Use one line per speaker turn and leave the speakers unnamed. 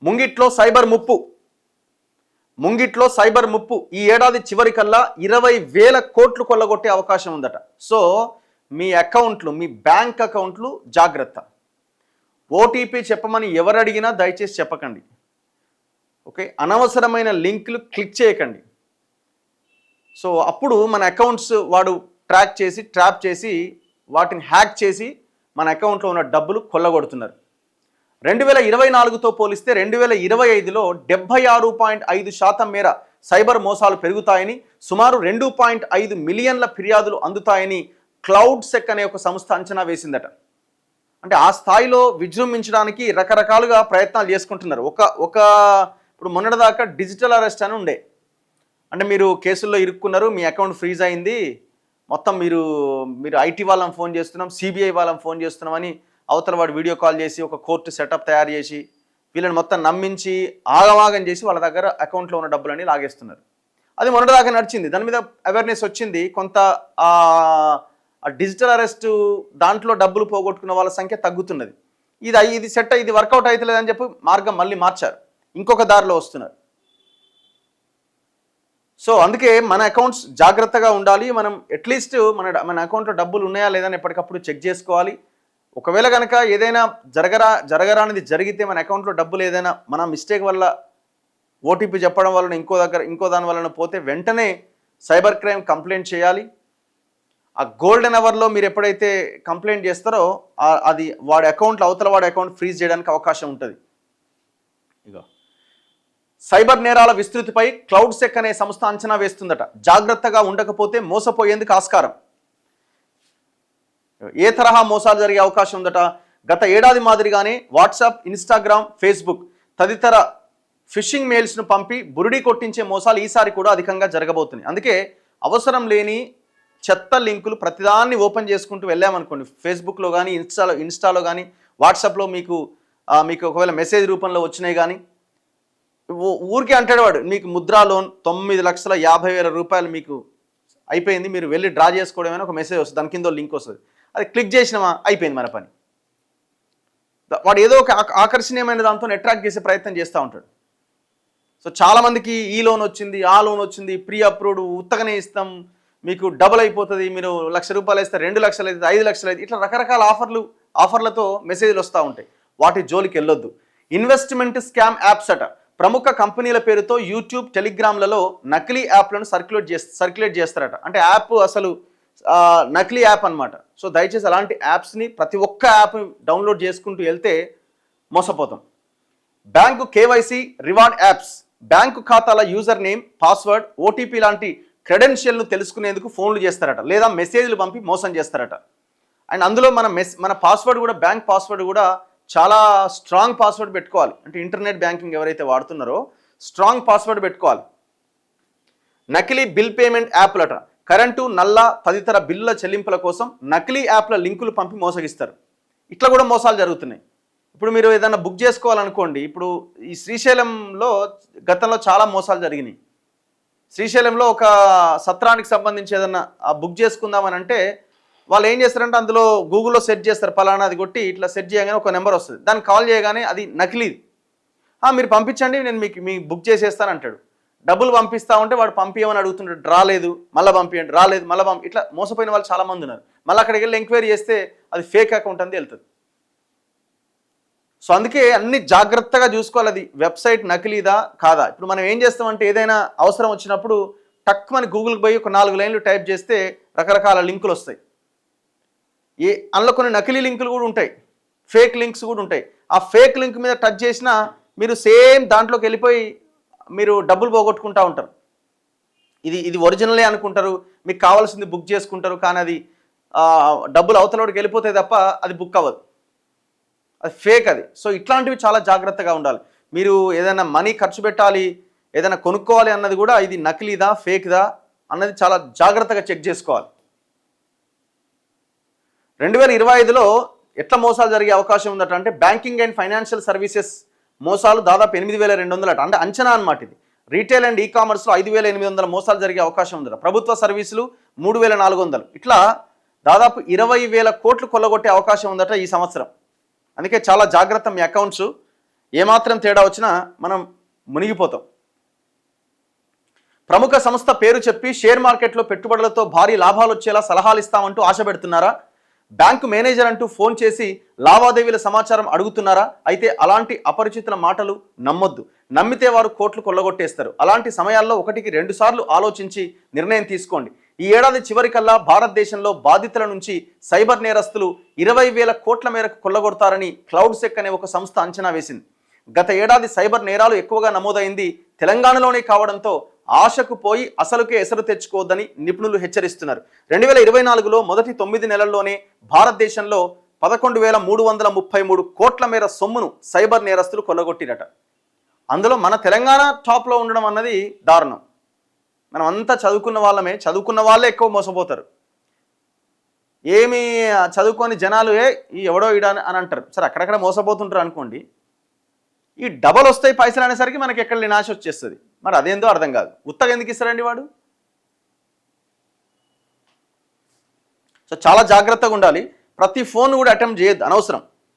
ముంగిట్లో cyber ముప్పు ఈ ఏడాది చివరికల్లా 20,000 కోట్లు కొల్లగొట్టే అవకాశం ఉందట. సో మీ అకౌంట్లు, మీ బ్యాంక్ అకౌంట్లు జాగ్రత్త. ఓటీపీ చెప్పమని ఎవరు అడిగినా దయచేసి చెప్పకండి. ఓకే, అనవసరమైన లింకులు క్లిక్ చేయకండి. సో అప్పుడు మన అకౌంట్స్ వాడు ట్రాప్ చేసి వాటిని హ్యాక్ చేసి మన అకౌంట్లో ఉన్న డబ్బులు కొల్లగొడుతున్నారు. 2024తో పోలిస్తే 2025లో 76.5% మేర సైబర్ మోసాలు పెరుగుతాయని, సుమారు 2.5 మిలియన్ల ఫిర్యాదులు అందుతాయని క్లౌడ్సెక్ అనే ఒక సంస్థ అంచనా వేసిందట. అంటే ఆ స్థాయిలో విజృంభించడానికి రకరకాలుగా ప్రయత్నాలు చేసుకుంటున్నారు. ఇప్పుడు మొన్నటిదాకా డిజిటల్ అరెస్ట్ అని ఉండే, అంటే మీరు కేసుల్లో ఇరుక్కున్నారు, మీ అకౌంట్ ఫ్రీజ్ అయింది, మొత్తం మీరు ఐటీ వాళ్ళని ఫోన్ చేస్తున్నాం, సిబిఐ వాళ్ళని ఫోన్ చేస్తున్నాం అని అవతల వాడు వీడియో కాల్ చేసి ఒక కోర్టు సెటప్ తయారు చేసి వీళ్ళని మొత్తం నమ్మించి ఆగమాగం చేసి వాళ్ళ దగ్గర అకౌంట్లో ఉన్న డబ్బులన్నీ లాగేస్తున్నారు. అది మొన్నటిదాకా నడిచింది, దాని మీద అవేర్నెస్ వచ్చింది. కొంత డిజిటల్ అరెస్ట్ దాంట్లో డబ్బులు పోగొట్టుకున్న వాళ్ళ సంఖ్య తగ్గుతున్నది. ఇది వర్కౌట్ అవుతలేదని చెప్పి మార్గం మళ్ళీ మార్చారు, ఇంకొక దారిలో వస్తున్నారు. సో అందుకే మన అకౌంట్స్ జాగ్రత్తగా ఉండాలి. మనం అట్లీస్ట్ మన అకౌంట్లో డబ్బులు ఉన్నాయా లేదని ఎప్పటికప్పుడు చెక్ చేసుకోవాలి. ఒకవేళ కనుక ఏదైనా జరగరానిది జరిగితే, మన అకౌంట్లో డబ్బులు ఏదైనా మన మిస్టేక్ వల్ల ఓటీపీ చెప్పడం వలన ఇంకో దాని వలన పోతే వెంటనే సైబర్ క్రైమ్ కంప్లైంట్ చేయాలి. ఆ గోల్డెన్ అవర్లో మీరు ఎప్పుడైతే కంప్లైంట్ చేస్తారో అది అవతల వాడి అకౌంట్ ఫ్రీజ్ చేయడానికి అవకాశం ఉంటుంది. ఇగో సైబర్ నేరాల విస్తృతిపై క్లౌడ్సెక్ అనే సంస్థ అంచనా వేస్తుందట. జాగ్రత్తగా ఉండకపోతే మోసపోయేందుకు ఆస్కారం. ఏ తరహా మోసాలు జరిగే అవకాశం ఉందట? గత ఏడాది మాదిరిగానే వాట్సాప్, ఇన్స్టాగ్రామ్, ఫేస్బుక్ తదితర ఫిషింగ్ మెయిల్స్ను పంపి బురిడి కొట్టించే మోసాలు ఈసారి కూడా అధికంగా జరగబోతున్నాయి. అందుకే అవసరం లేని చెత్త లింకులు ప్రతిదాన్ని ఓపెన్ చేసుకుంటూ వెళ్ళామనుకోండి, ఫేస్బుక్లో కానీ ఇన్స్టాలో కానీ వాట్సాప్లో మీకు ఒకవేళ మెసేజ్ రూపంలో వచ్చినాయి కానీ, ఊరికే అంటాడు వాడు, మీకు ముద్రా లోన్ 9,50,000 రూపాయలు మీకు అయిపోయింది, మీరు వెళ్ళి డ్రా చేసుకోవడమైనా ఒక మెసేజ్ వస్తుంది, దాని కింద లింక్ వస్తుంది, అది క్లిక్ చేసినామా అయిపోయింది మన పని. వాడు ఏదో ఒక ఆకర్షణీయమైన దాంతో అట్రాక్ట్ చేసే ప్రయత్నం చేస్తూ ఉంటాడు. సో చాలామందికి ఈ లోన్ వచ్చింది, ఆ లోన్ వచ్చింది, ప్రీ అప్రూవ్డ్, ఉత్తగానే ఇస్తాం, మీకు డబుల్ అయిపోతుంది, మీరు ₹1,00,000 వేస్తే 2,00,000 అవుతుంది, 5,00,000 అవుతుంది, ఇట్లా రకరకాల ఆఫర్లతో మెసేజ్లు వస్తూ ఉంటాయి. వాటి జోలికి వెళ్ళొద్దు. ఇన్వెస్ట్మెంట్ స్కామ్ యాప్స్ అట. ప్రముఖ కంపెనీల పేరుతో యూట్యూబ్, టెలిగ్రామ్లలో నకిలీ యాప్లను సర్క్యులేట్ చేస్తారట. అంటే యాప్ అసలు నకిలీ యాప్ అనమాట. సో దయచేసి అలాంటి యాప్స్ని, ప్రతి ఒక్క యాప్ డౌన్లోడ్ చేసుకుంటూ వెళ్తే మోసపోతాం. Bank KYC, reward apps bank ఖాతాల యూజర్ నేమ్, పాస్వర్డ్, ఓటీపీ లాంటి క్రెడెన్షియల్ను తెలుసుకునేందుకు ఫోన్లు చేస్తారట, లేదా మెసేజ్లు పంపి మోసం చేస్తారట. అండ్ అందులో మన పాస్వర్డ్ కూడా, బ్యాంక్ పాస్వర్డ్ కూడా చాలా స్ట్రాంగ్ పాస్వర్డ్ పెట్టుకోవాలి. అంటే ఇంటర్నెట్ బ్యాంకింగ్ ఎవరైతే వాడుతున్నారో స్ట్రాంగ్ పాస్వర్డ్ పెట్టుకోవాలి. నకిలీ బిల్ పేమెంట్ యాప్లట. కరెంటు, నల్ల తదితర బిల్లుల చెల్లింపుల కోసం నకిలీ యాప్ల లింకులు పంపి మోసగిస్తారు. ఇట్లా కూడా మోసాలు జరుగుతున్నాయి. ఇప్పుడు మీరు ఏదైనా బుక్ చేసుకోవాలనుకోండి, ఇప్పుడు ఈ శ్రీశైలంలో గతంలో చాలా మోసాలు జరిగినాయి. శ్రీశైలంలో ఒక సత్రానికి సంబంధించి ఏదన్నా బుక్ చేసుకుందామని అంటే వాళ్ళు ఏం చేస్తారంటే అందులో గూగుల్లో సెర్చ్ చేస్తారు, పలానాది కొట్టి ఇట్లా సెర్చ్ చేయగానే ఒక నెంబర్ వస్తుంది, దాన్ని కాల్ చేయగానే అది నకిలీది. మీరు పంపించండి, నేను మీకు బుక్ చేసేస్తాను అంటాడు. డబ్బులు పంపిస్తా ఉంటే వాడు పంపించమని అడుగుతుంటాడు, రాలేదు మళ్ళీ పంపించండి, రాలేదు మళ్ళీ ఇట్లా మోసపోయిన వాళ్ళు చాలామంది ఉన్నారు. మళ్ళీ అక్కడికి వెళ్ళి ఎంక్వైరీ చేస్తే అది ఫేక్ అకౌంట్ అని వెళ్తుంది. సో అందుకే అన్ని జాగ్రత్తగా చూసుకోవాలి, అది వెబ్సైట్ నకిలీదా కాదా. ఇప్పుడు మనం ఏం చేస్తామంటే ఏదైనా అవసరం వచ్చినప్పుడు టక్మని గూగుల్కి పోయి ఒక 4 లైన్లు టైప్ చేస్తే రకరకాల లింకులు వస్తాయి. అందులో కొన్ని నకిలీ లింకులు కూడా ఉంటాయి, ఫేక్ లింక్స్ కూడా ఉంటాయి. ఆ ఫేక్ లింక్ మీద టచ్ చేసినా మీరు సేమ్ దాంట్లోకి వెళ్ళిపోయి మీరు డబ్బులు పోగొట్టుకుంటూ ఉంటారు. ఇది ఒరిజినలే అనుకుంటారు, మీకు కావాల్సింది బుక్ చేసుకుంటారు, కానీ అది డబ్బులు అవతలలోకి వెళ్ళిపోతే తప్ప అది బుక్ అవ్వదు, అది ఫేక్ అది. సో ఇట్లాంటివి చాలా జాగ్రత్తగా ఉండాలి. మీరు ఏదైనా మనీ ఖర్చు పెట్టాలి, ఏదైనా కొనుక్కోవాలి అన్నది కూడా ఇది నకిలీదా ఫేక్దా అన్నది చాలా జాగ్రత్తగా చెక్ చేసుకోవాలి. 2025లో ఎట్లా మోసాలు జరిగే అవకాశం ఉందట అంటే, బ్యాంకింగ్ అండ్ ఫైనాన్షియల్ సర్వీసెస్ మోసాలు దాదాపు 8,200 అట. అంటే అంచనా అనమాట ఇది. రీటైల్ అండ్ ఈ-కామర్స్లో 5,800 మోసాలు జరిగే అవకాశం ఉందట. ప్రభుత్వ సర్వీసులు 3,400. ఇట్లా దాదాపు 20,000 కోట్లు కొల్లగొట్టే అవకాశం ఉందట ఈ సంవత్సరం. అందుకే చాలా జాగ్రత్త మీ అకౌంట్స్. ఏమాత్రం తేడా వచ్చినా మనం మునిగిపోతాం. ప్రముఖ సంస్థ పేరు చెప్పి షేర్ మార్కెట్లో పెట్టుబడులతో భారీ లాభాలు వచ్చేలా సలహాలు ఇస్తామంటూ ఆశ పెడుతున్నారా? బ్యాంకు మేనేజర్ అంటూ ఫోన్ చేసి లావాదేవీల సమాచారం అడుగుతున్నారా? అయితే అలాంటి అపరిచితుల మాటలు నమ్మొద్దు. నమ్మితే వారు కోట్లు కొల్లగొట్టేస్తారు. అలాంటి సమయాల్లో 1కి 2 సార్లు ఆలోచించి నిర్ణయం తీసుకోండి. ఈ ఏడాది చివరికల్లా భారతదేశంలో బాధితుల నుంచి సైబర్ నేరస్తులు 20,000 కోట్ల మేరకు కొల్లగొడతారని క్లౌడ్ సెక్ అనే ఒక సంస్థ అంచనా వేసింది. గత ఏడాది సైబర్ నేరాలు ఎక్కువగా నమోదైంది తెలంగాణలోనే కావడంతో ఆశకు పోయి అసలుకే ఎసరు తెచ్చుకోవద్దని నిపుణులు హెచ్చరిస్తున్నారు. 2024లో మొదటి 9 నెలల్లోనే భారతదేశంలో 11,333 కోట్ల మేర సొమ్మును సైబర్ నేరస్తులు కొల్లగొట్టిరట. అందులో మన తెలంగాణ టాప్లో ఉండడం అన్నది దారుణం. మనం అంతా చదువుకున్న వాళ్ళమే, చదువుకున్న వాళ్ళే ఎక్కువ మోసపోతారు. ఏమి చదువుకొని జనాలు ఈ ఎవడో ఇడా అని అంటారు. సరే అక్కడక్కడ మోసపోతుంటారు అనుకోండి, ఈ డబల్ వస్తాయి పైసలు అనేసరికి మనకి ఎక్కడ నినాశ వచ్చేస్తుంది. మరి అదేందో అర్థం కాదు. ఉత్తగా ఎందుకు ఇస్తారండి వాడు? సో చాలా జాగ్రత్తగా ఉండాలి. ప్రతి ఫోన్ కూడా అటెంప్ట్ చేయొద్దు అనవసరం.